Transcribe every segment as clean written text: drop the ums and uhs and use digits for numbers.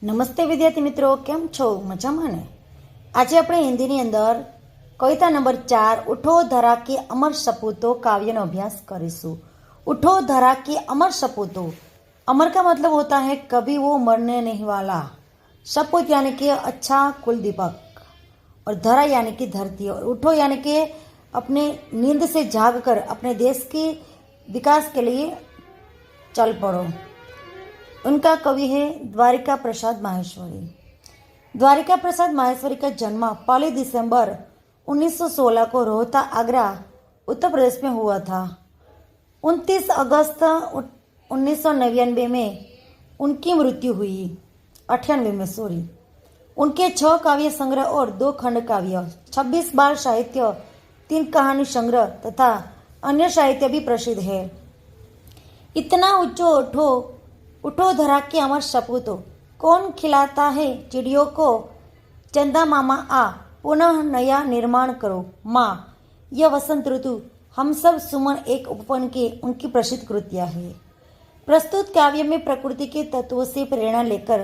નમસ્તે વિદ્યાર્થી મિત્રો, કેમ છો? મજામાં ને? આજે આપણે હિન્દીની અંદર કવિતા નંબર 4 ઉઠો ધરા કે અમર સપૂતો काव्य अभ्यास કરીશું। उठो धरा के अमर सपूतो, अमर का मतलब होता है कभी वो मरने नहीं वाला। सपूत यानी कि अच्छा कुल दीपक, और धरा यानी कि धरती, और उठो यानी कि अपने नींद से जाग कर अपने देश के विकास के लिए चल पड़ो। उनका कवि है द्वारिका प्रसाद माहेश्वरी। द्वारिका प्रसाद माहेश्वरी का जन्म 1 दिसंबर 1916 को रोहता, आगरा, उत्तर प्रदेश में हुआ था। 29 अगस्त 1999 में उनकी मृत्यु हुई। 98 में सॉरी। उनके 6 काव्य संग्रह और 2 खंड काव्य, 26 बाल साहित्य, 3 कहानी संग्रह तथा अन्य साहित्य भी प्रसिद्ध है। इतना ऊंचो उठो, उठो धरा के अमर सपूतो, कौन खिलाता है चिड़ियों को, चंदा मामा आ पुनः नया निर्माण करो, माँ यह वसंत ऋतु, हम सब सुमन एक उपवन के उनकी प्रसिद्ध कृतियाँ है। प्रस्तुत काव्य में प्रकृति के तत्वों से प्रेरणा लेकर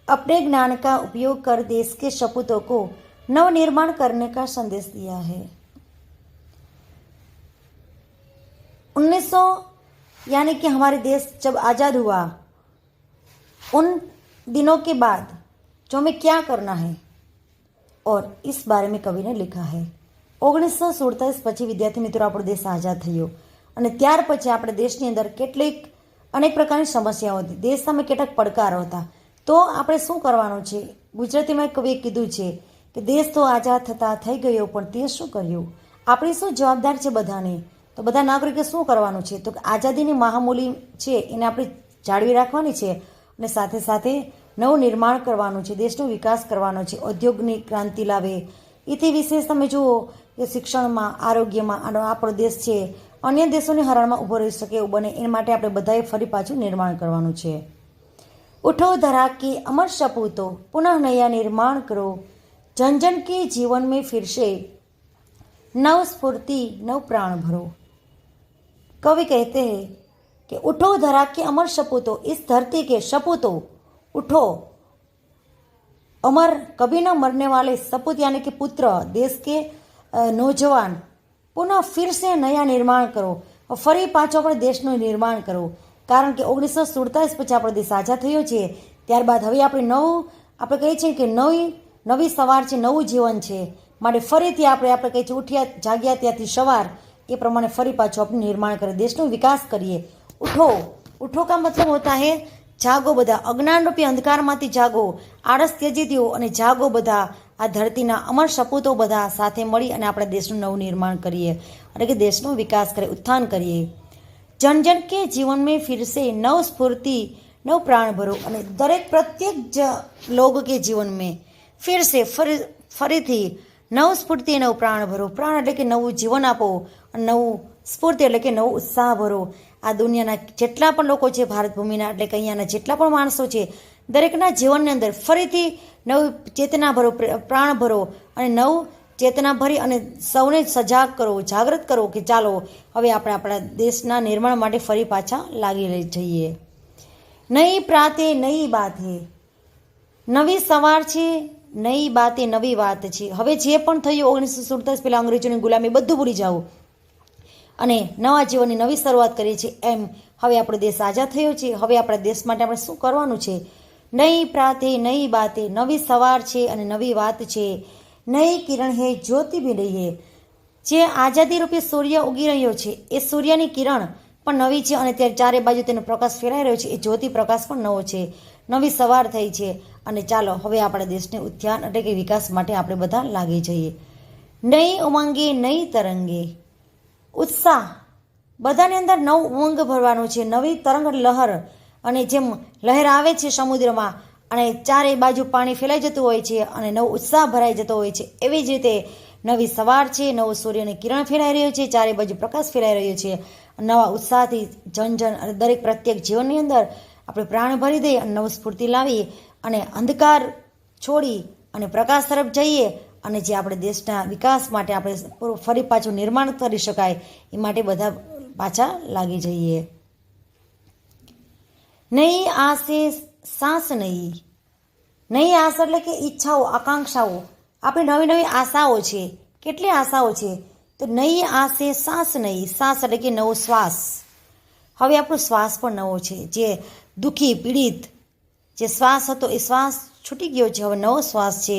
अपने ज्ञान का उपयोग कर देश के सपूतों को नव निर्माण करने का संदेश दिया है। 1900 यानी कि हमारे देश जब आज़ाद हुआ, उन दिनों के बाद जो हमें क्या करना है, और इस बारे में कवि ने लिखा है। 1947 પછી વિદ્યાર્થી મિત્રો આપણો દેશ આઝાદ થયો, અને ત્યાર પછી આપણે દેશની અંદર કેટલીક અનેક પ્રકારની સમસ્યાઓ હતી, દેશ સામે કેટલાક પડકારો હતા। તો આપણે શું કરવાનું છે? ગુજરાતીમાં કવિએ કીધું છે કે દેશ તો આઝાદ થતા થઈ ગયો, પણ તે શું કર્યું? આપણી શું જવાબદાર છે બધાને? તો બધા નાગરિકે શું કરવાનું છે? તો આઝાદીની મહામૂલી છે એને આપણે જાળવી રાખવાની છે, અને સાથે સાથે નવું નિર્માણ કરવાનું છે, દેશનો વિકાસ કરવાનો છે, ઔદ્યોગિક ક્રાંતિ લાવે। એથી વિશેષ તમે જુઓ કે શિક્ષણમાં, આરોગ્યમાં આપણો દેશ છે અન્ય દેશોની હરાણમાં ઊભો રહી શકે એવું બને, એ માટે આપણે બધાએ ફરી પાછું નિર્માણ કરવાનું છે। ઉઠો ધરા કે અમર સપૂતો, પુનઃ નયા निर्माण करो, जन जन के जीवन में फिर से नव स्फूर्ति नव प्राण भरो। कवि कहते हैं कि उठो धरा के अमर सपूतो, इस धरती के सपूतो उठो, अमर कभी न मरने वाले सपूत यानी कि पुत्र, देश के नौजवान, पुनः फिर से नया निर्माण करो, और फरी पाछो अपने देशનું નિર્માણ કરો। કારણ કે 1947 પછી આપણો દેશ આઝાદ થયો છે, ત્યારબાદ હવે આપણે આપણે કહીએ છીએ કે નવી સવાર છે, નવું જીવન છે, માટે ફરીથી આપણે કહીએ છીએ ઉઠ્યા જાગ્યા ત્યાંથી સવાર, એ પ્રમાણે ફરી પાછું આપણે નિર્માણ કરીએ, દેશનો વિકાસ કરીએ। ઉઠો, ઉઠો का मतलब होता है જાગો બધા, અજ્ઞાન રૂપી અંધકારમાંથી જાગો, આળસ ત્યજી દો અને જાગો બધા। આ ધરતીના અમર સપૂતો બધા સાથે મળી અને આપણા દેશનું નવું નિર્માણ કરીએ, એટલે કે દેશનો વિકાસ કરીએ, ઉત્થાન કરીએ। જન જન કે જીવન में फिर से नव स्फूर्ति नव प्राण भरो, અને દરેક પ્રત્યેક લોકો કે જીવન में फिर से ફરીથી નવ સ્ફૂર્તિ નવ પ્રાણ ભરો। પ્રાણ એટલે કે નવું જીવન આપો, અને નવું સ્ફૂર્તિ એટલે કે નવો ઉત્સાહ ભરો। આ દુનિયાના જેટલા પણ લોકો છે, ભારત ભૂમિના એટલે કે અહીંયાના જેટલા પણ માણસો છે, દરેકના જીવનની અંદર ફરીથી નવી ચેતના ભરો, પ્રાણ ભરો, અને નવ ચેતના ભરી અને સૌને સજાગ કરો, જાગૃત કરો કે ચાલો હવે આપણે આપણા દેશના નિર્માણ માટે ફરી પાછા લાગી જઈએ। નઈ પ્રાતે નઈ બાત હે, નવી સવાર છે, નઈ બાતે નવી વાત છે। હવે જે પણ થયું 1947 પહેલાં અંગ્રેજોની ગુલામી બધું ભૂલી જાઓ અને નવા જીવનની નવી શરૂઆત કરીએ છીએ। એમ હવે આપણો દેશ આઝાદ થયો છે, હવે આપણા દેશ માટે આપણે શું કરવાનું છે? નઈ પ્રાતે નઈ બાતે, નવી સવાર છે અને નવી વાત છે, નઈ કિરણ હે જ્યોતિ ભી નહીં હે। જે આઝાદી રૂપી સૂર્ય ઉગી રહ્યો છે, એ સૂર્યની કિરણ પણ નવી છે, અને ત્યારે ચારે બાજુ તેનો પ્રકાશ ફેલાઈ રહ્યો છે, એ જ્યોતિ પ્રકાશ પણ નવો છે, નવી સવાર થઈ છે, અને ચાલો હવે આપણા દેશને ઉત્થાન એટલે કે વિકાસ માટે આપણે બધા લાગી જઈએ। નઈ ઉમંગે નઈ તરંગે, ઉત્સાહ, બધાની અંદર નવું ઉમંગ ભરવાનું છે, નવી તરંગ લહેર, અને જેમ લહેર આવે છે સમુદ્રમાં અને ચારે બાજુ પાણી ફેલાઈ જતું હોય છે અને નવો ઉત્સાહ ભરાઈ જતો હોય છે, એવી જ રીતે નવી સવાર છે, નવો સૂર્યની કિરણ ફેલાઈ રહ્યો છે, ચારે બાજુ પ્રકાશ ફેલાઈ રહ્યો છે, નવા ઉત્સાહથી જન અને દરેક પ્રત્યેક જીવનની અંદર આપણે પ્રાણ ભરી દઈએ અને નવું સ્ફૂર્તિ લાવીએ અને અંધકાર છોડી અને પ્રકાશ તરફ જઈએ, અને જે આપણે દેશના વિકાસ માટે આપણે ફરી પાછું નિર્માણ કરી શકાય એ માટે બધા પાછા લાગી જઈએ। નઈ આસે सांस नहीं, નવી આશા એટલે કે ઈચ્છાઓ, આકાંક્ષાઓ, આપણી નવી નવી આશાઓ છે. કેટલી આશાઓ છે? તો નઈ આશે શ્વાસ નહીં, શ્વાસ એટલે કે નવો શ્વાસ. હવે આપણો શ્વાસ પણ નવો છે. જે દુઃખી પીડિત જે શ્વાસ હતો એ શ્વાસ છૂટી ગયો છે. હવે નવો શ્વાસ છે,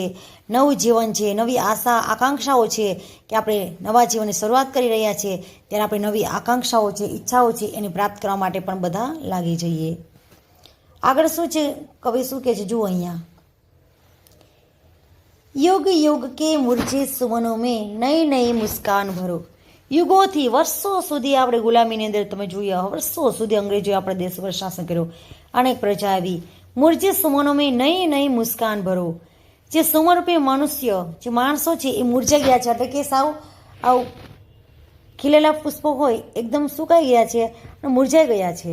નવું જીવન છે, નવી આશા આકાંક્ષાઓ છે કે આપણે નવા જીવનની શરૂઆત કરી રહ્યા છીએ. ત્યારે આપણે નવી આકાંક્ષાઓ છે, ઈચ્છાઓ છે એને પ્રાપ્ત કરવા માટે પણ બધા લાગી જઈએ. આગળ શું છે, કવિ શું કહે છે જુઓ અહીંયા. યુગ યુગ કે મુરઝે સુમનો મેં નઈ નઈ મુસ્કાન ભરો. યુગોથી વર્ષો સુધી આપણે ગુલામીની અંદર તમે જોયા, વર્ષો સુધી અંગ્રેજોએ આપણા દેશ પર શાસન કર્યું, અનેક પ્રજા આવી. મુરઝે સુમનો મેં નઈ નઈ મુસ્કાન ભરો. જે સુમનરૂપી મનુષ્ય, જે માણસો છે એ મુરઝાઈ ગયા છે, એટલે કે સાવ આવું ખીલેલા પુષ્પો હોય એકદમ સુકાઈ ગયા છે અને મુરઝાઈ ગયા છે.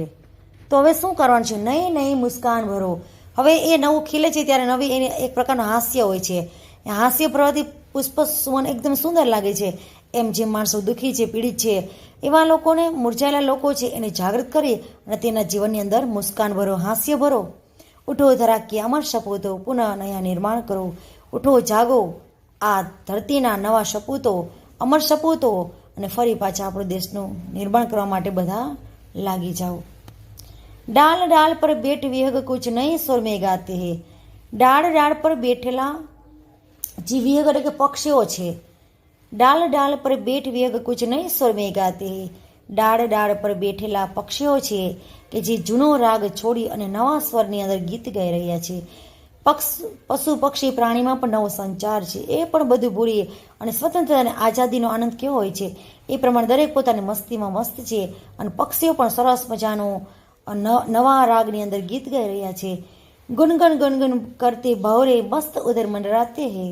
તો હવે શું કરવાનું છે? નઈ નઈ મુસ્કાન ભરો. હવે એ નવું ખીલે છે ત્યારે નવી એને એક પ્રકારનું હાસ્ય હોય છે. એ હાસ્ય ભરવાથી પુષ્પ સુવન એકદમ સુંદર લાગે છે. એમ જે માણસો દુઃખી છે, પીડિત છે, એવા લોકોને, મુરઝાયેલા લોકો છે એને જાગૃત કરી અને તેના જીવનની અંદર મુસ્કાન ભરો, હાસ્ય ભરો. ઉઠો ધરાકીએ અમર સપૂતો, પુનઃ નયા નિર્માણ કરો. ઉઠો જાગો, આ ધરતીના નવા સપૂતો, અમર સપૂતો, અને ફરી પાછા આપણો દેશનું નિર્માણ કરવા માટે બધા લાગી જાઓ. ડાળ ડાળ પર બેઠ વિહગ કુછ નહીં સ્વર મેં ગાતે હે. ડાળ ડાળ પર બેઠેલા જે વિહગ એટલે કે પક્ષીઓ છે. ડાળ ડાળ પર બેઠ વિહગ કુછ નહીં સ્વર મેં ગાતે હે. ડાળ ડાળ પર બેઠેલા પક્ષીઓ છે કે જે જૂનો રાગ છોડી અને નવા સ્વરની અંદર ગીત ગાઈ રહ્યા છે. પશુ પક્ષી પ્રાણીમાં પણ નવો સંચાર છે. એ પણ બધું ભૂલી અને સ્વતંત્રતા અને આઝાદીનો આનંદ કેવો હોય છે એ પ્રમાણે દરેક પોતાની મસ્તીમાં મસ્ત છે. અને પક્ષીઓ પણ સરસ મજાનું નવા રાગની અંદર ગીત ગાઈ રહ્યા છે. ગુનગન ગુનગુન કરતે ભવરે મસ્ત ઉધર મંડરાતે હે.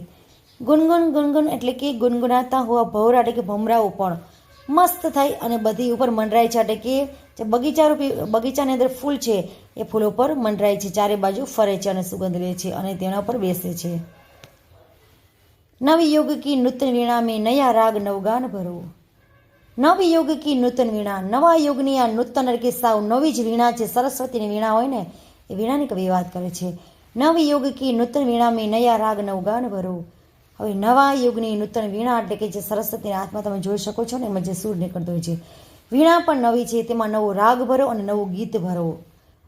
ગુનગુન ગુનગુન એટલે કે ગુનગુનાતા હોવા ભવરા એટલે કે ભમરાઓ પણ મસ્ત થઈ અને બધી ઉપર મંડરાય છે. એટલે કે જે બગીચાની અંદર ફૂલ છે એ ફૂલો પર મંડરાય છે, ચારે બાજુ ફરે છે અને સુગંધ લે છે અને તેના પર બેસે છે. નવી યુગ કી નૂતન વીણા મેં નયા રાગ નવગાન ભરો. નવી યુગ કી નૂતન વીણા, નવા યુગની આ નૂતન એટલે કે સાવ નવી જ વીણા છે. સરસ્વતીની વીણા હોય ને એ વીણાની કવિ વાત કરે છે. નવી યુગ કી નૂતન વીણા મેં નયા રાગ નવગાન ભરો. હવે નવા યુગની નૂતન વીણા એટલે કે જે સરસ્વતીના હાથમાં તમે જોઈ શકો છો ને એમાં જે સૂર નીકળતો હોય છે, વીણા પણ નવી છે. તેમાં નવો રાગ ભરો અને નવું ગીત ભરો.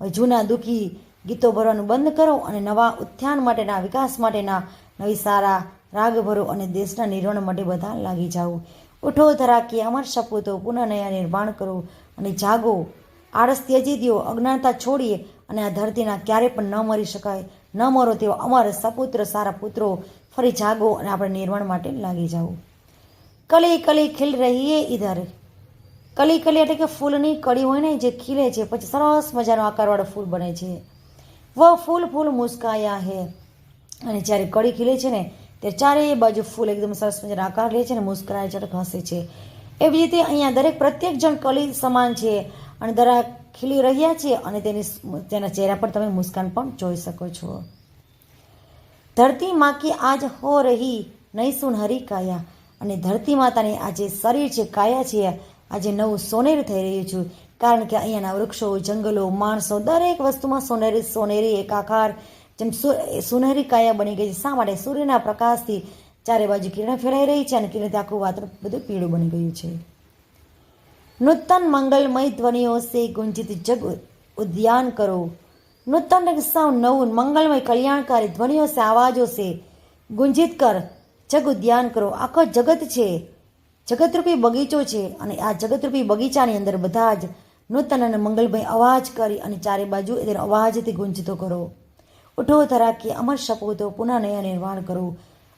હવે જૂના દુઃખી ગીતો ભરવાનું બંધ કરો અને નવા ઉત્થાન માટેના, વિકાસ માટેના નવી સારા રાગ ભરો અને દેશના નિર્માણ માટે બધા લાગી જાઓ. ઉઠો ધરાકીએ અમર સપૂતો, પુનઃ નયા નિર્માણ કરો અને જાગો. આળસ ત્યજી દો, અજ્ઞાનતા છોડીએ અને આ ધરતીના ક્યારે પણ ન મરી શકાય, ન મરો તેવા અમર સપુત્ર સારા પુત્રો ફરી જાગો અને આપણે નિર્માણ માટે લાગી જાઓ. કલી કલી ખીલ રહીએ ઇધર. કલી કલી એટલે કે ફૂલની કળી હોય ને જે ખીલે છે, પછી સરસ મજાનો આકારવાળો ફૂલ બને છે. ફૂલ ફૂલ મુસ્કાયા હે. અને જ્યારે કળી ખીલે છે ને ત્યારે ચારે બાજુ ફૂલ એકદમ સરસ મજાનો આકાર લે છે અને મુસ્કરાય છે, હસે છે. એવી રીતે અહીંયા દરેક પ્રત્યેક જણ કલી સમાન છે અને દરેક ખીલી રહ્યા છે અને તેના ચહેરા પર તમે મુસ્કાન પણ જોઈ શકો છો. ધરતી માં કી આજ હો રહી નઈ સુનહરી કાયા. અને ધરતી માતાની આ જે શરીર છે, કાયા છે, આજે નવું સોનેરી થઈ રહ્યું છું. કારણ કે અહીંયાના વૃક્ષો, જંગલો, માણસો, દરેક વસ્તુમાં સોનેરી સોનેરી એકાકાર જેમ સુનહેરી કાયા બની ગઈ છે. શા માટે? સૂર્યના પ્રકાશથી ચારે બાજુ કિરણ ફેલાઈ રહી છે અને કિરણથી આખું વાતાવરણ બધું પીળું બની ગયું છે. નૂતન મંગલમય ધ્વનિઓ સે ગુંજિત જગ ઉદ્યાન કરો. નૂતન સાવ નવું મંગલમય કલ્યાણકારી ધ્વનિઓ સે, આવાજો સે ગુંજિત કર જગ ઉદ્યાન કરો. આખો જગત છે, જગતરૂપી બગીચો છે અને આ જગતરૂપી બગીચાની અંદર બધા જ નૂતન અને મંગલમય અવાજ કરી અને ચારે બાજુ તેનો અવાજથી ગુંજતો કરો. उठो धरा के अमर सपूतो, पुनः नया निर्माण करो.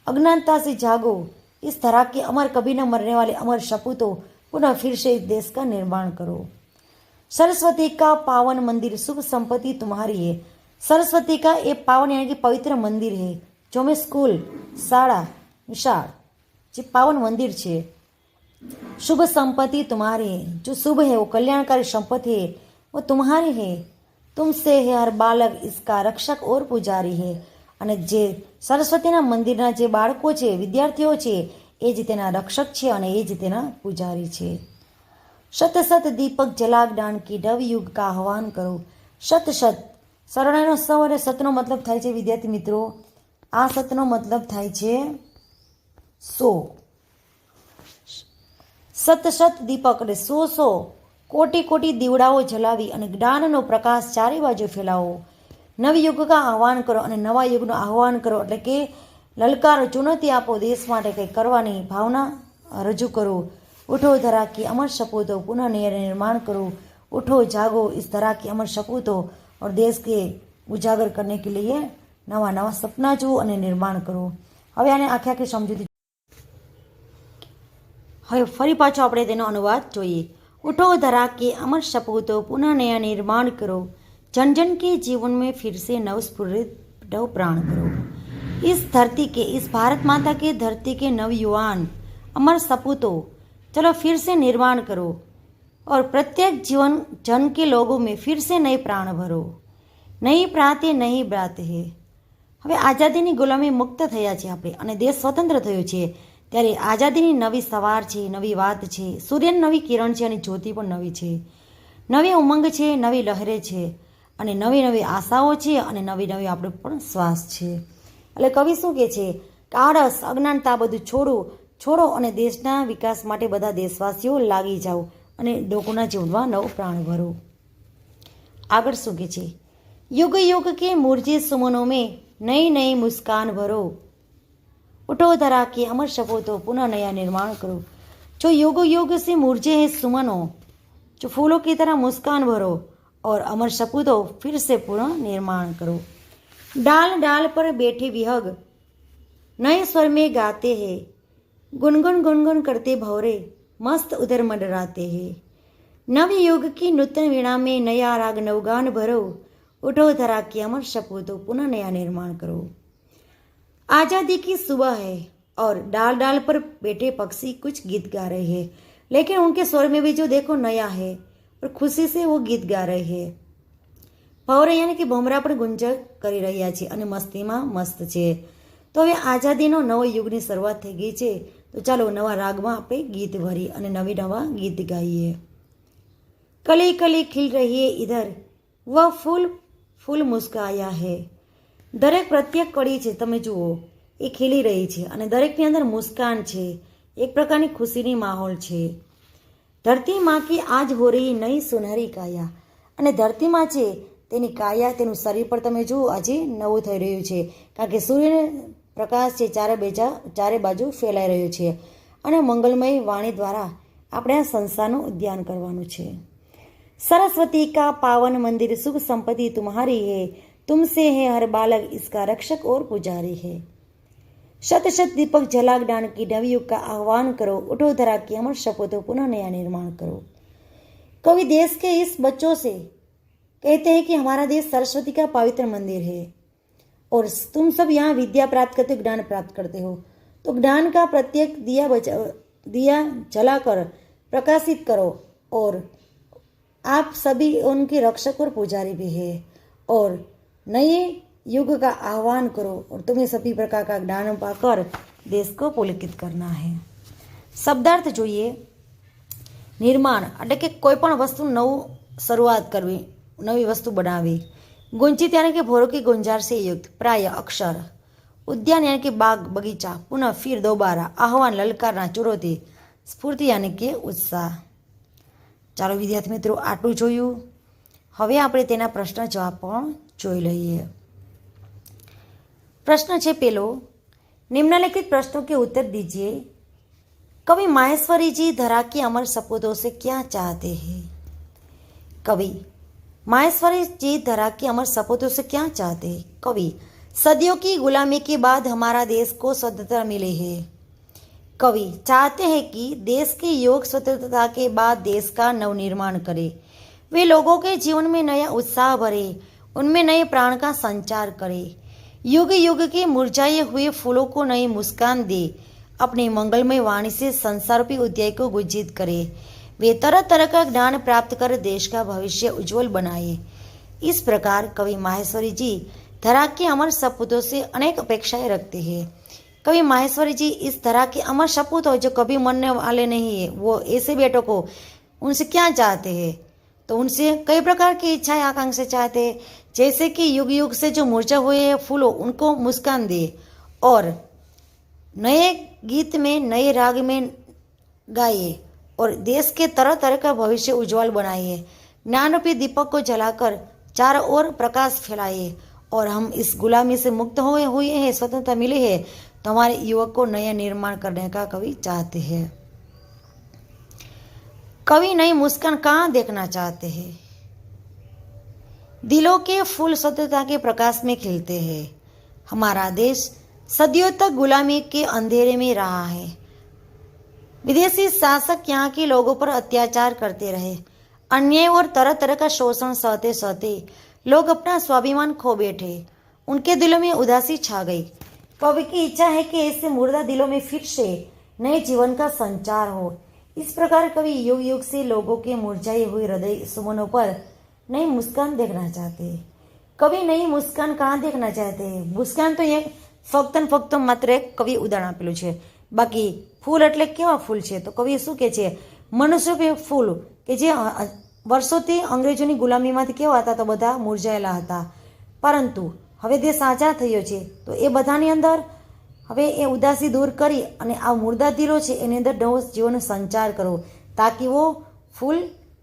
अज्ञानता से जागो, इस धरा के अमर कभी न मरने वाले अमर सपूतो, पुनः फिर से इस देश का निर्माण करो. सरस्वती का पावन मंदिर शुभ संपत्ति तुम्हारी है. सरस्वती का ये पावन यानी कि पवित्र मंदिर है, जो में स्कूल, शाला, निशाળ जो पावन मंदिर है. शुभ संपत्ति तुम्हारी है, जो शुभ है वो कल्याणकारी संपत्ति है, वो तुम्हारी है. तुमसे है हर बालक इसका रक्षक और पुजारी है. અને જે સરસ્વતીના મંદિરના જે બાળકો છે, વિદ્યાર્થીઓ છે, એ જ તેના રક્ષક છે અને એ જ તેના પૂજારી છે. શત શત દીપક જલાગ દાન કી નવ યુગ કા આહવાન કરો. શત શત શરણાઈનો સ અને સતનો મતલબ થાય છે વિદ્યાર્થી મિત્રો, આ સતનો મતલબ થાય છે 100. સત સત દીપક એટલે 100 કોટી કોટી દીવડાઓ જલાવી અને જ્ઞાનનો પ્રકાશ ચારે બાજુ ફેલાવો. નવયુગ કા આહવાન કરો અને નવા યુગનું આહવાન કરો એટલે કે લલકારો, ચુનૌતી આપો, દેશ માટે કંઈક કરવાની ભાવના રજૂ કરો. ઉઠો ધરા की अमर सपूतों पुनः निर्माण करो. उठो जागो इस धरा की अमर सपूतों और देश के उजागर करने के लिए नवा नवा सपना जुओ અને નિર્માણ કરો. હવે આને આખે આખી સમજૂતી હવે ફરી પાછો આપણે તેનો અનુવાદ જોઈએ. उठो धरा के अमर सपूतों पुनः नया निर्माण करो. जन जन के जीवन में फिर से नवस्फुरित नव प्राण करो. इस धरती के, इस भारत माता के धरती के नवयुवान अमर सपूतों, चलो फिर से निर्माण करो और प्रत्येक जीवन जन के लोगों में फिर से नए प्राण भरो. नई प्राते नई ब्राते है. હવે આઝાદીની ગુલામી મુક્ત થયા છે આપણે અને દેશ સ્વતંત્ર થયો છે, ત્યારે આઝાદીની નવી સવાર છે, નવી વાત છે, સૂર્યની નવી કિરણ છે અને જ્યોતિ પણ નવી છે. નવી ઉમંગ છે, નવી લહેરે છે અને નવી નવી આશાઓ છે અને નવી નવી આપણે પણ શ્વાસ છે. એટલે કવિ શું કહે છે કે આળસ, અજ્ઞાનતા બધું છોડો અને દેશના વિકાસ માટે બધા દેશવાસીઓ લાગી જાઓ અને લોકોના જીવનમાં નવો પ્રાણ ભરો. આગળ શું કહે છે, युग युग के मूर्जे सुमनों में नई नई मुस्कान भरो. उठो धरा के अमर सपूतों पुनः नया निर्माण करो. जो युग युग से मूर्जे हैं सुमनों, जो फूलों की तरह मुस्कान भरो और अमर सपूतों फिर से पुनः निर्माण करो. डाल डाल पर बैठे विहग नए स्वर में गाते हैं. गुनगुन गुनगुन करते भौरे मस्त उधर मंडराते हैं. नव युग की नूतन वीणा में नया राग नवगान भरो. उठो धरा की अमर सपूतों पुनः नया निर्माण करो. आज़ादी की सुबह है और डाल डाल पर बैठे पक्षी कुछ गीत गा रहे हैं, लेकिन उनके स्वर में भी जो देखो नया है और खुशी से वो गीत गा रहे हैं. ભવરે યાની કે ભમરા પણ ગુંજર કરી રહ્યા છે અને મસ્તીમાં મસ્ત છે. તો હવે આઝાદીનો નવો યુગની શરૂઆત થઈ ગઈ છે, તો ચાલો નવા રાગમાં આપણે ગીત ભરી અને નવા ગીત ગાઈએ. કલી કલી ખીલ રહી હે ઇધર વહ ફૂલ ફૂલ મુસ્કાયા હે. દરેક પ્રત્યેક કળી છે તમે જુઓ એ ખીલી રહી છે અને દરેકની અંદર મુસ્કાન છે, એક પ્રકારની ખુશીની માહોલ છે. ધરતી માં કી આજ હો રહી નઈ સુનહરી કાયા. અને ધરતીમાં છે તેની કાયા, તેનું શરીર પર તમે જુઓ આજે નવું થઈ રહ્યું છે, કારણ કે સૂર્યનો પ્રકાશ છે ચારે બાજુ ફેલાઈ રહ્યો છે અને મંગલમય વાણી દ્વારા આપણે આ સંસારનું ઉદ્યાન કરવાનું છે. सरस्वती का पावन मंदिर सुख संपत्ति तुम्हारी है. तुमसे है हर बालक इसका रक्षक और पुजारी है. शत शत दीपक जला ज्ञान की नवयुग का आह्वान करो. उठो धरा की अमर सपूतों पुनः नया निर्माण करो. कवि देश के इस बच्चों से कहते हैं कि हमारा देश सरस्वती का पवित्र मंदिर है और तुम सब यहाँ विद्या प्राप्त करते हो, ज्ञान प्राप्त करते हो, तो ज्ञान का प्रत्येक दिया जलाकर प्रकाशित करो और आप सभी उनके रक्षक और पुजारी भी है और नए युग का आह्वान करो और तुम्हें सभी प्रकार का ज्ञान पाकर देश को पुलकित करना है. શબ્દાર્થ જોઈએ. નિર્માણ એટલે કે કોઈ પણ વસ્તુ નવું શરૂઆત કરવી, નવી વસ્તુ બનાવવી. ગુંજિત यानी कि भोरों की गुंजार से युक्त, प्राय अक्षर. उद्यान यानी कि बाग बगीचा. पुनः फिर दोबारा. आह्वान ललकारना, चुनौती. स्फूर्ति यानी कि उत्साह. ચાલો વિદ્યાર્થી મિત્રો આટલું જોયું. હવે આપણે તેના પ્રશ્ન જવાબ પણ જોઈ લઈએ. પ્રશ્ન છે પેલો, निम्नलिखित प्रश्नों के उत्तर दीजिए. कवि माहेश्वरी जी धरा की अमर सपूतों से क्या चाहते हैं? कवि माहेश्वरी जी धरा की अमर सपूतों से क्या चाहते हैं? कवि सदियों की गुलामी के बाद हमारा देश को स्वतंत्रता मिली है. कवि चाहते हैं कि देश की योग स्वतंत्रता के बाद देश का नवनिर्माण करे. वे लोगों के जीवन में नया उत्साह भरे, उनमें नए प्राण का संचार करे. युग युग के मुरझाए हुए फूलों को नई मुस्कान दे. अपनी मंगलमय वाणी से संसारूपी उद्याय को गुंजित करे. वे तरह तरह का ज्ञान प्राप्त कर देश का भविष्य उज्जवल बनाए. इस प्रकार कवि माहेश्वरी जी धरा के अमर सपूतों से अनेक अपेक्षाएं रखते हैं. कवि माहेश्वरी जी इस तरह के अमर सपूत हो जो कभी मरने वाले नहीं है, वो ऐसे बेटों को उनसे क्या चाहते हैं? तो उनसे कई प्रकार की इच्छाएं आकांक्षा चाहते हैं, जैसे कि युग युग से जो मुरझा हुए हैं फूलों उनको मुस्कान दे और नए गीत में नए राग में गाइए और देश के तरह तरह का भविष्य उज्जवल बनाइए। ज्ञान रूपी दीपक को जलाकर चारों ओर प्रकाश फैलाइए और हम इस गुलामी से मुक्त हुए हैं, स्वतंत्रता मिली है, तो हमारे युवक को नया निर्माण करने का कवि चाहते हैं। कवि नई मुस्कान कहाँ देखना चाहते हैं? दिलों के फूल स्वतंत्रता के प्रकाश में खिलते हैं। हमारा देश सदियों तक गुलामी के अंधेरे में रहा है। विदेशी शासक यहाँ के लोगों पर अत्याचार करते रहे, अन्याय और तरह तरह का शोषण सहते सहते लोग अपना स्वाभिमान खो बैठे। उनके दिलों में उदासी छा गई। कवि की इच्छा है कि ऐसे मुर्दा दिलों में फिर से नए जीवन का संचार हो। इस प्रकार कवि युग युग से लोगों के मुरझाए हुए हृदय सुमनों पर नई मुस्कान देखना चाहते हैं। कवि नई मुस्कान कहाँ देखना चाहते हैं? मुस्कान तो એક ફક્ત માત્ર એક કવિ ઉદાહરણ આપેલું છે। બાકી ફૂલ એટલે કેવા ફૂલ છે? તો કવિ શું કહે છે? મનુષ્ય ફૂલ કે જે વર્ષોથી અંગ્રેજોની ગુલામીમાંથી કેવા હતા, તો બધા મુરઝાયેલા હતા, પરંતુ હવે દેશ આઝાદ થયો છે, તો એ બધાની અંદર હવે એ ઉદાસી દૂર કરી અને આ મુર્દા દિલો છે એની અંદર નવો જીવનનો સંચાર કરો, તાकि वो फूल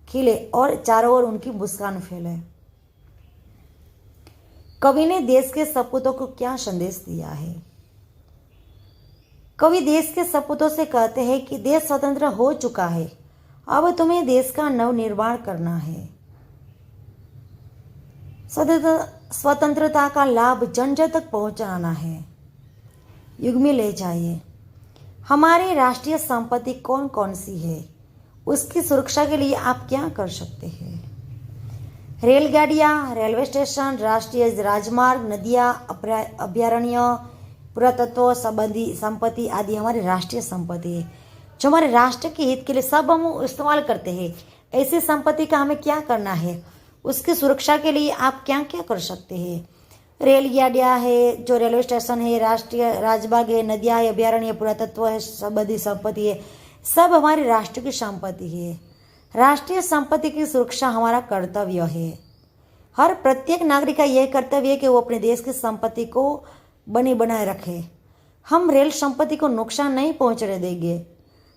खिले और चारों ओर उनकी मुस्कान फैले। कवि ने देश के सपूतों को क्या संदेश दिया है? कवि देश के सपूतों से कहते हैं कि देश स्वतंत्र हो चुका है, अब तुम्हें देश का नवनिर्माण करना है। स्वतंत्रता का लाभ जन जन तक पहुंचाना है, युग में ले जाइए। हमारी राष्ट्रीय संपत्ति कौन कौन सी है, उसकी सुरक्षा के लिए आप क्या कर सकते हैं? रेलगाड़ियाँ, रेलवे स्टेशन, राष्ट्रीय राजमार्ग, नदियाँ, अभयारण्य, पुरातत्व संबंधी संपत्ति आदि हमारी राष्ट्रीय संपत्ति है, जो हमारे राष्ट्र के हित के लिए सब हम इस्तेमाल करते हैं। ऐसी संपत्ति का हमें क्या करना है, उसकी सुरक्षा के लिए आप क्या क्या कर सकते हैं? रेलगाड़ियाँ है, जो रेलवे स्टेशन है, राष्ट्रीय राजमार्ग है, नदियाँ है, अभयारण्य, पुरातत्व है, संबंधी संपत्ति है, सब हमारी राष्ट्र की संपत्ति है। राष्ट्रीय संपत्ति की सुरक्षा हमारा कर्तव्य है। हर प्रत्येक नागरिक का यह कर्तव्य है कि वो अपने देश की संपत्ति को बनी बनाए रखे। हम रेल संपत्ति को नुकसान नहीं पहुंचने देंगे।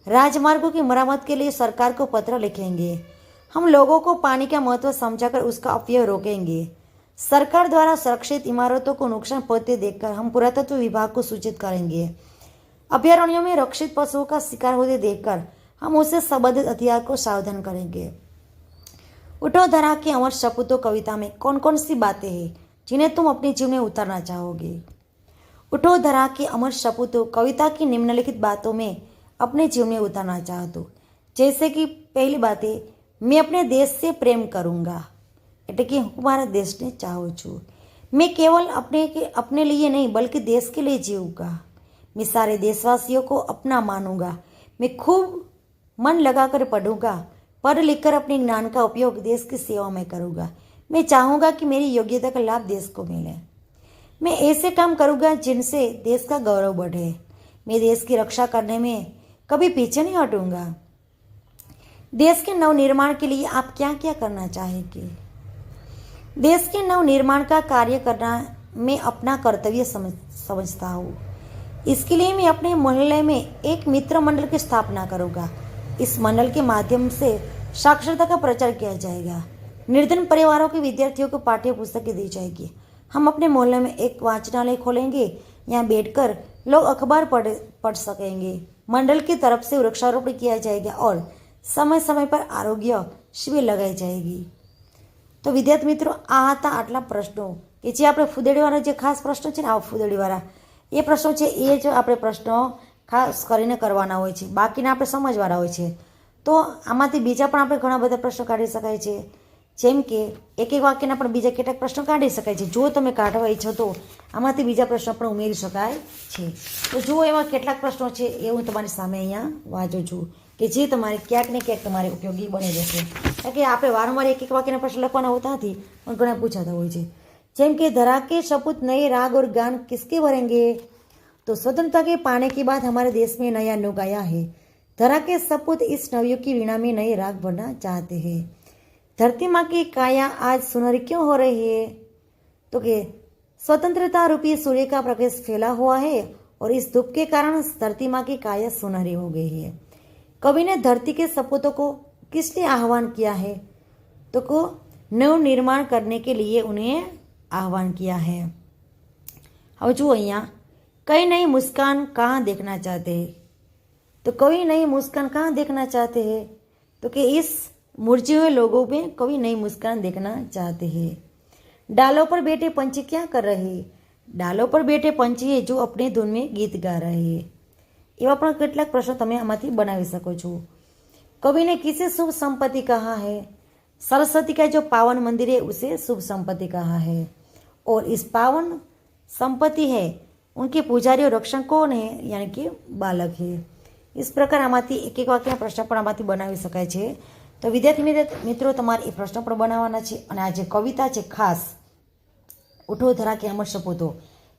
राजमार्गों की मरम्मत के लिए सरकार को पत्र लिखेंगे। हम लोगों को पानी का महत्व समझाकर उसका अपव्यय रोकेंगे। सरकार द्वारा सुरक्षित इमारतों को नुकसान पहुंचते देखकर हम पुरातत्व विभाग को सूचित करेंगे। अभयारण्यों में रक्षित पशुओं का शिकार होते देखकर हम उससे संबंधित अधिकारी को सावधान करेंगे। उठो धरा के अमर सपूतों कविता में कौन कौन सी बातें हैं जिन्हें तुम अपने जीवन में उतारना चाहोगे? उठो धरा के अमर सपूतों कविता की निम्नलिखित बातों में अपने जीवन में उतारना चाहता हूँ। जैसे कि पहली बात है, मैं अपने देश से प्रेम करूँगा, એટલે કે હું મારા દેશને ચાહું છું। मैं केवल अपने लिए नहीं बल्कि देश के लिए जीऊँगा। मैं सारे देशवासियों को अपना मानूंगा। मैं खूब मन लगाकर पढ़ूंगा, पढ़ लिखकर अपने ज्ञान का उपयोग देश की सेवा में करूंगा। मैं चाहूँगा कि मेरी योग्यता का लाभ देश को मिले। मैं ऐसे काम करूंगा जिनसे देश का गौरव बढ़े। मैं देश की रक्षा करने में कभी पीछे नहीं हटूंगा। देश के नवनिर्माण के लिए आप क्या क्या करना चाहेंगे? देश के नवनिर्माण का कार्य करना मैं अपना कर्तव्य समझता हूँ। इसके लिए मैं अपने मोहल्ले में एक मित्र मंडल की स्थापना करूँगा। इस मंडल के माध्यम से साक्षरता का प्रचार किया जाएगा। निर्धन परिवारों के विद्यार्थियों को पाठ्य पुस्तकें दी जाएगी। हम अपने मोहल्ले में एक वाचनालय खोलेंगे, यहाँ बैठकर लोग अखबार पढ़ सकेंगे। मंडल की तरफ से वृक्षारोपण किया जाएगा और समय समय पर आरोग्य शिविर लगाई जाएगी। तो विद्यार्थी मित्रों, आ હતા આટલા પ્રશ્નો કે જે આપણે ફૂદેડીવાળા જે ખાસ પ્રશ્નો છે ને, આ ફૂદેડીવાળા એ પ્રશ્નો છે, એ જ આપણે પ્રશ્નો ખાસ કરીને કરવાના હોય છે, બાકીના આપણે સમજવાના હોય છે। તો આમાંથી બીજા પણ આપણે ઘણા બધા પ્રશ્નો કાઢી શકાય છે, જેમ કે એક એક વાક્યના પણ બીજા કેટલાક પ્રશ્નો કાઢી શકાય છે। જો તમે કાઢવા ઈચ્છો તો આમાંથી બીજા પ્રશ્નો પણ ઉમેરી શકાય છે। તો જુઓ એવા કેટલાક પ્રશ્નો છે એ હું તમારી સામે અહીંયા વાંચું છું કે જે તમારે ક્યાંક ને ક્યાંક તમારે ઉપયોગી બની રહેશે। કારણ કે આપણે વારંવાર એક એક વાક્યના પ્રશ્ન લખવાના હોતા નથી, પણ ઘણા પૂછાતા હોય છે। જેમ કે धरा के सपूत नए राग और गान किसके भरेंगे? तो स्वतंत्रता के पाने के बाद हमारे देश में नया युग आया है। धरा के सपूत इस नवयुग की वीणा में नए राग भरना चाहते हैं। धरती माँ की काया आज सुनहरी क्यों हो रही है? तो कि स्वतंत्रता रूपी सूर्य का प्रकाश फैला हुआ है और इस धूप के कारण धरती माँ की काया सुनहरी हो गई है। कवि ने धरती के सपूतों को किस लिए आह्वान किया है? तो को नव निर्माण करने के लिए उन्हें आह्वान किया है। अब जो अहियाँ कई नई मुस्कान कहाँ देखना चाहते हैं? तो कवि नई मुस्कान कहाँ देखना चाहते हैं? तो कि इस मुरझे हुए लोगों में कवि नई मुस्कान देखना चाहते हैं। डालों पर बैठे पंछी क्या कर रहे हैं? डालों पर बैठे पंछी है जो अपने धुन में गीत गा रहे हैं। એવા પણ કેટલાક પ્રશ્નો તમે આમાંથી બનાવી શકો છો। कवि ने किसे शुभ संपत्ति कहा है? सरस्वती का जो पावन मंदिर है उसे शुभ संपत्ति कहा है। और इस पावन संपत्ति है उनके पुजारी और रक्षण कौन है? यानी कि बालक है। इस प्रकार आमांथी एक एक वाक्यना प्रश्न पण आमांथी बनावी शकाय छे। तो विद्यार्थी मित्रों તમારે એ પ્રશ્ન પણ બનાવવાના છે અને આ જે કવિતા છે ખાસ ઉઠો ધરા કે અમર સપૂતો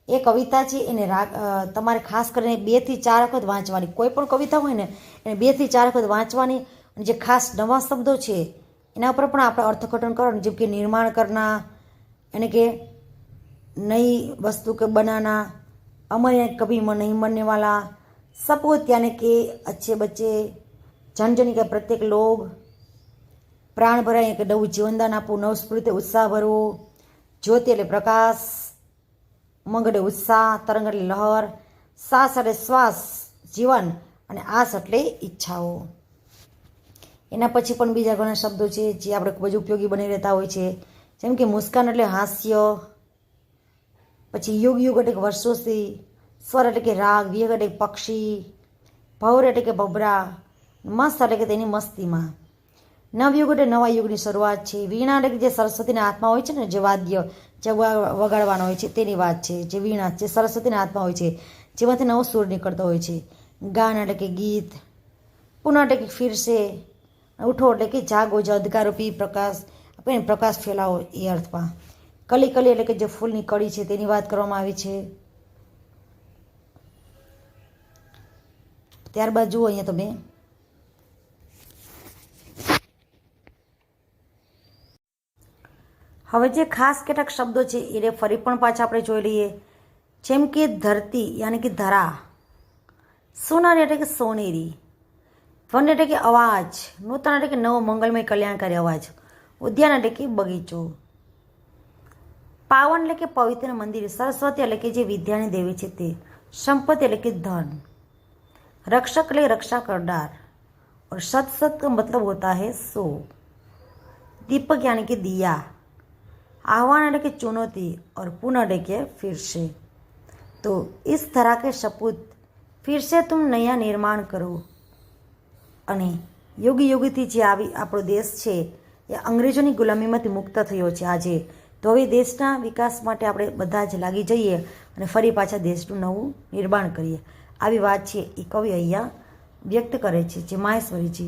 એ કવિતા છે એને તમારે ખાસ કરીને 2 થી 4 વખત વાંચવાની। કોઈ પણ કવિતા હોય ને એને 2 થી 4 વખત વાંચવાની અને જે ખાસ નવા શબ્દો છે એના ઉપર પણ આપણે અર્થઘટન કરવાનું। જેમ કે નિર્માણ કરના, એને કે નઈ વસ્તુ કે બનાના, अमर यानी कभी नहीं मरने वाला, सपूत यानी कि अच्छे बच्चे, जनजन के प्रत्येक लोग, प्राण भरा कि नव जीवनदान आपू, नवस्फूर्ति उत्साह भरवो, ज्योति एटले प्रकाश, मंग एटले उत्साह, तरंग एटले लहर, श्वास एटले श्वास जीवन अने आस एटले इच्छाओ। एना पछी पण बीजा घणा शब्दों छे जे आपणे खूब ज उपयोगी बनी रहता होय छे। जेम के मुस्कान एटले हास्य, पछी युग युग एटले वर्षों से, स्वर एटले के राग, विहग एटले पक्षी, भौर एटले के भभरा, मस्त एटले के तेनी मस्ती में, नवयुग एटले नवा युगनी शरूआत छे। वीणा एटले के जे सरस्वतीना हाथमां होय छे ने जे वाद्य जे वगाड़वानो होय छे तेनी वात छे। जे वीणा जे सरस्वतीना हाथमां होय छे जेमांथी नवो सूर निकळतो होय छे। गान एटले के गीत, पुनः एटले के फिर से, उठो एटले के जागो, जे अंधकाररूपी प्रकाश आपणे प्रकाश फैलावो ए अर्थमां। कली कली एटले के जे फूलनी कड़ी छे तेनी वात करवामां आवी छे। त्यारबाद जुओ अहींया तमे હવે જે ખાસ કેટલાક શબ્દો છે એને ફરી પણ પાછા આપણે જોઈ લઈએ। જેમ કે ધરતી યાની કે ધરા, સોનારી એટલે કે સોનેરી, વન એટલે કે અવાજ, નૂતન એટલે કે નવો મંગલમય કલ્યાણકારી અવાજ, ઉદ્યાન એટલે કે બગીચો, પાવન એટલે કે પવિત્ર મંદિર, સરસ્વતી એટલે કે જે વિદ્યાની દેવી છે તે, સંપત્તિ એટલે કે ધન, रक्षक ले रक्षा करदार और सत सत का मतलब होता है 100, दीपक यानी कि दिया, आह्वान यानी कि चुनौती और पुनः यानी कि फिर से। तो इस तरह के सपूत फिर से तुम नया निर्माण करो। अने योगी योगीथी जे आवी आपणो देश छे ए अंग्रेजोनी गुलामीमांथी मुक्त थयो छे आजे। तो हवे देशना विकास माटे आपणे बधा ज लागी जईए अने फरी पाछा देशनुं नवुं निर्माण करीए। આવી વાત છે એ કવિ અહીંયા વ્યક્ત કરે છે જે માહેશ્વરીજી